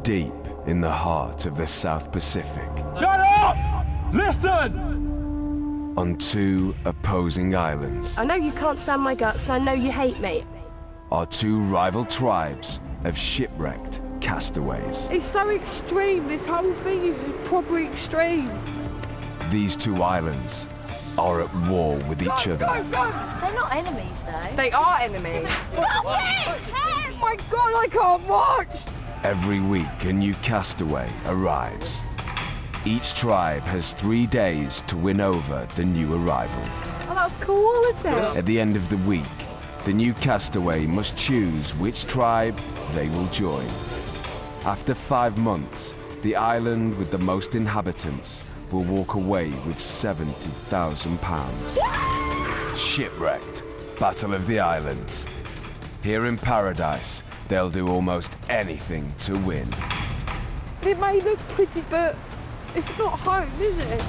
deep in the heart of the South Pacific. Shut up! Listen! On two opposing islands I know you can't stand my guts, and I know you hate me. are two rival tribes of shipwrecked castaways. It's so extreme, this whole thing is proper extreme. These two islands are at war with each other. Go! They're not enemies, though. They are enemies. Oh my God, I can't watch! Every week a new castaway arrives. Each tribe has 3 days to win over the new arrival. Oh, that's quality. At the end of the week, the new castaway must choose which tribe they will join. After 5 months, the island with the most inhabitants will walk away with £70,000. Shipwrecked, Battle of the Islands. Here in paradise, they'll do almost anything to win. It may look pretty, but it's not home, is it?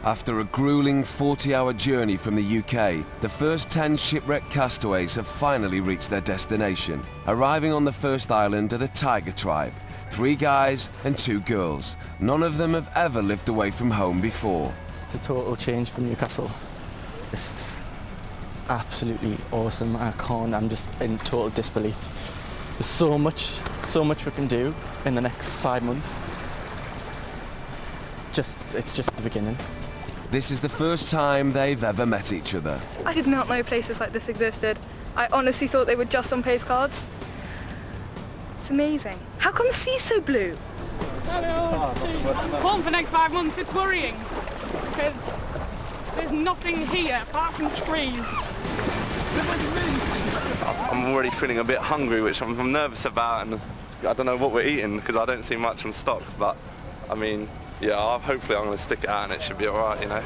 After a grueling 40-hour journey from the UK, the first 10 shipwrecked castaways have finally reached their destination. Arriving on the first island are the Tiger tribe. 3 guys and 2 girls. None of them have ever lived away from home before. It's a total change from Newcastle. It's absolutely awesome. I'm just in total disbelief. There's so much we can do in the next 5 months. It's just the beginning. This is the first time they've ever met each other. I did not know places like this existed. I honestly thought they were just on postcards. It's amazing. How come the sea's so blue? Well, for the next 5 months it's worrying because there's nothing here apart from trees. I'm already feeling a bit hungry, which I'm nervous about, and I don't know what we're eating because I don't see much on stock, but I mean, yeah, hopefully I'm going to stick it out and it should be alright, you know.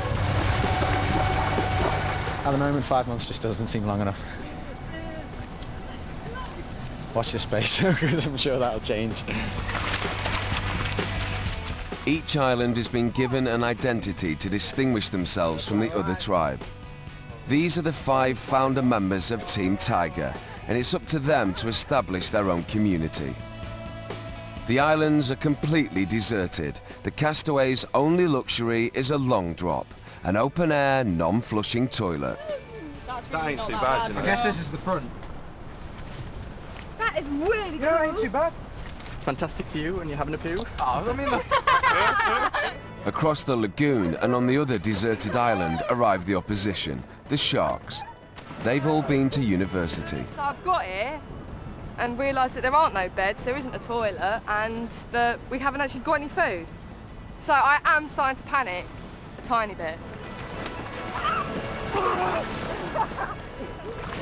At the moment, 5 months just doesn't seem long enough. Watch this space, because I'm sure that'll change. Each island has been given an identity to distinguish themselves from the other tribe. These are the 5 founder members of Team Tiger, and it's up to them to establish their own community. The islands are completely deserted. The castaways' only luxury is a long drop, an open-air, non-flushing toilet. That ain't too bad, you know. I guess this is the front. That is really Yeah, cool. ain't too bad. Fantastic view when you're having a poo. Oh, I mean, Across the lagoon and on the other deserted island arrive the opposition, the sharks. They've all been to university. So I've got here and realised that there aren't no beds, there isn't a toilet, and that we haven't actually got any food. So I am starting to panic a tiny bit.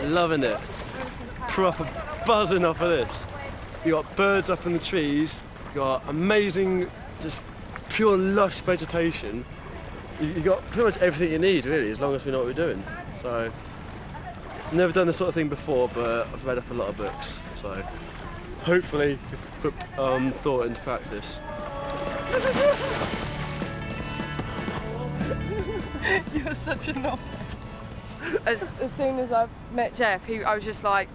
Loving it. Proper buzzing off of this. You got birds up in the trees, you got amazing, just pure lush vegetation. You got pretty much everything you need really, as long as we know what we're doing. So, I've never done this sort of thing before, but I've read up a lot of books. So, hopefully, put thought into practice. You're such a knob. As soon as I met Jeff, I was just like,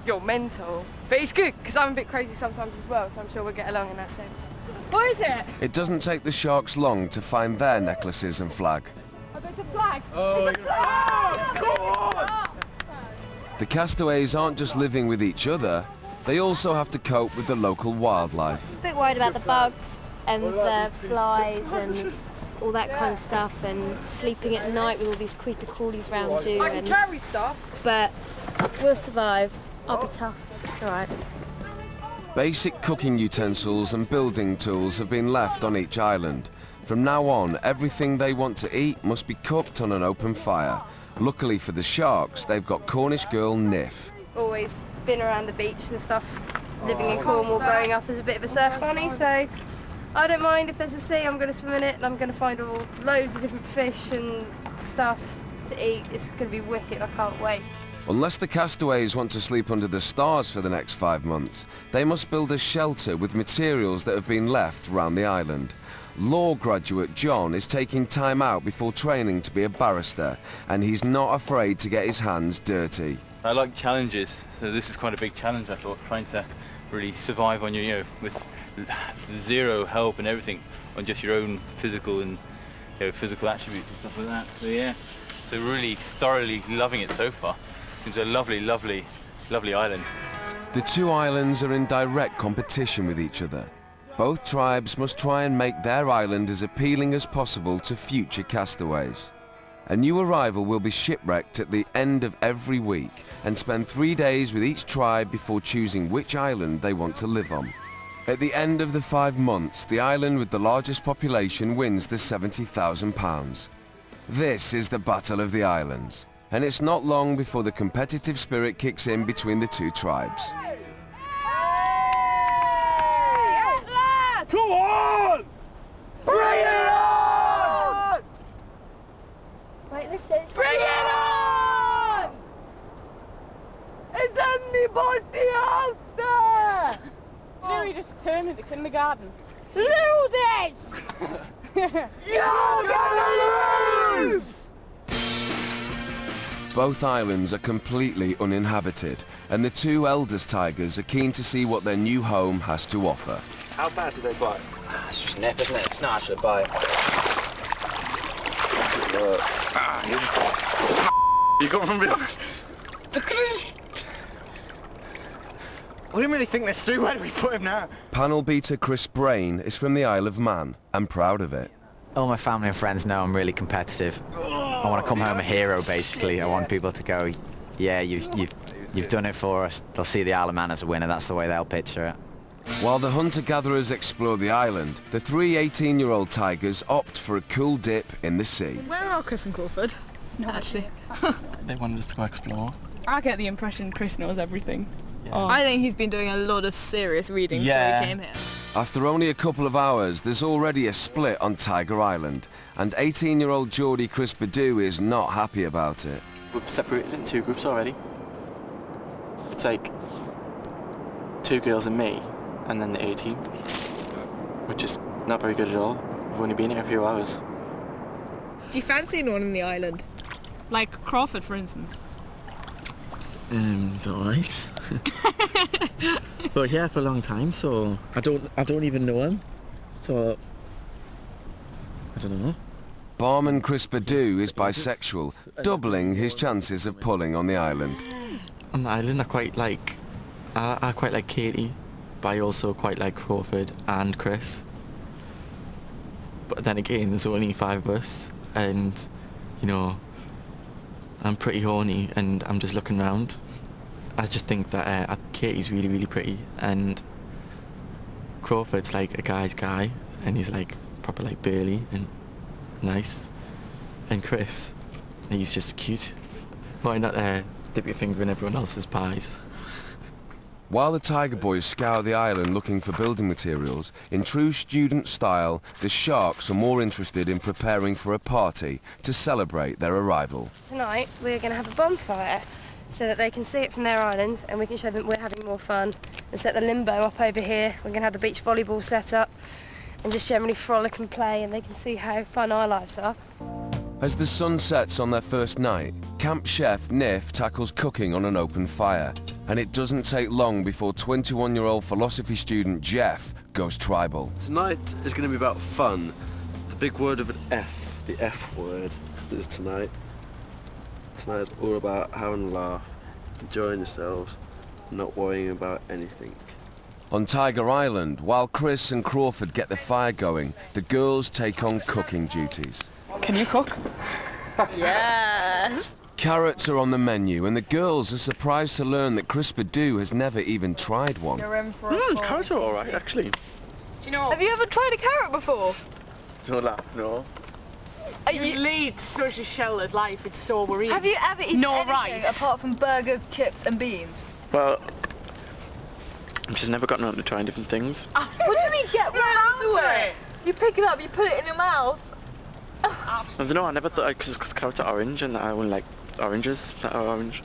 you're mental. But it's good, because I'm a bit crazy sometimes as well, so I'm sure we'll get along in that sense. What is it? It doesn't take the sharks long to find their necklaces and flag. Oh, there's a flag. oh, There's a flag. come on! The castaways aren't just living with each other, they also have to cope with the local wildlife. A bit worried about the bugs and the flies and all that kind of stuff, and sleeping at night with all these creepy crawlies around you. I can carry stuff. But we'll survive. I'll be tough. It's all right. Basic cooking utensils and building tools have been left on each island. From now on, everything they want to eat must be cooked on an open fire. Luckily for the sharks, they've got Cornish girl Niff. Always been around the beach and stuff, living in Cornwall, growing up as a bit of a surf bunny, so I don't mind if there's a sea, I'm going to swim in it, and I'm going to find loads of different fish and stuff to eat. It's going to be wicked, I can't wait. Unless the castaways want to sleep under the stars for the next 5 months, they must build a shelter with materials that have been left round the island. Law graduate John is taking time out before training to be a barrister, and he's not afraid to get his hands dirty. I like challenges, so this is quite a big challenge, I thought, trying to really survive on your, with zero help and everything, on just your own physical and physical attributes and stuff like that. So yeah, so really thoroughly loving it so far. Seems a lovely, lovely, lovely island. The two islands are in direct competition with each other. Both tribes must try and make their island as appealing as possible to future castaways. A new arrival will be shipwrecked at the end of every week and spend 3 days with each tribe before choosing which island they want to live on. At the end of the 5 months, the island with the largest population wins the £70,000. This is the Battle of the Islands, and it's not long before the competitive spirit kicks in between the two tribes. Come on! Bring it on! Wait, listen. Bring it on! Is anybody out there? You just turned into kindergarten. Lose it! You're gonna lose! Both islands are completely uninhabited, and the two eldest tigers are keen to see what their new home has to offer. How bad do they bite? It's just nip, isn't it? It's not actually a bite. You got from behind. We didn't really think this through. Where do we put him now? Panel beater Chris Brain is from the Isle of Man and proud of it. All my family and friends know I'm really competitive. I want to come home a hero, basically. I want people to go, yeah, you've done it for us. They'll see the Isle of Man as a winner. That's the way they'll picture it. While the hunter-gatherers explore the island, the three 18-year-old tigers opt for a cool dip in the sea. Where are Chris and Crawford? No, actually. They wanted us to go explore. I get the impression Chris knows everything. Yeah. I think he's been doing a lot of serious reading before he came here. After only a couple of hours, there's already a split on Tiger Island, and 18-year-old Geordie Chris Badu is not happy about it. We've separated in 2 groups already. It's like 2 girls and me, and then the 18, which is not very good at all. We've only been here a few hours. Do you fancy anyone on the island? Like Crawford, for instance. It's alright. But yeah, for a long time, so I don't even know him. So I don't know. Barman Chris Badu is bisexual, doubling his chances of pulling on the island. On the island, I quite like Katie, but I also quite like Crawford and Chris. But then again, there's only 5 of us, and you know, I'm pretty horny, and I'm just looking around. I just think that Katie's really, really pretty, and Crawford's like a guy's guy, and he's like proper like burly and nice. And Chris, he's just cute. Why not dip your finger in everyone else's pies? While the Tiger Boys scour the island looking for building materials, in true student style, the Sharks are more interested in preparing for a party to celebrate their arrival. Tonight we're going to have a bonfire so that they can see it from their island and we can show them we're having more fun, and set the limbo up over here. We're going to have the beach volleyball set up and just generally frolic and play, and they can see how fun our lives are. As the sun sets on their first night, camp chef Niff tackles cooking on an open fire, and it doesn't take long before 21-year-old philosophy student Jeff goes tribal. Tonight is going to be about fun. The big word of an F, the F word, is tonight. Tonight is all about having a laugh, enjoying yourselves, not worrying about anything. On Tiger Island, while Chris and Crawford get the fire going, the girls take on cooking duties. Can you cook? Yeah! Carrots are on the menu, and the girls are surprised to learn that Chris Badu has never even tried one. You're in for a Carrots are alright, actually. Do you know? Have you ever tried a carrot before? Don't laugh, no. You lead such a sheltered life, it's so worrying. Have you ever eaten anything rice apart from burgers, chips and beans? Well, I've just never gotten around to trying different things. What do you mean get round to it? You pick it up, you put it in your mouth. I don't know, I never thought, because carrots are orange and I wouldn't like oranges that are orange.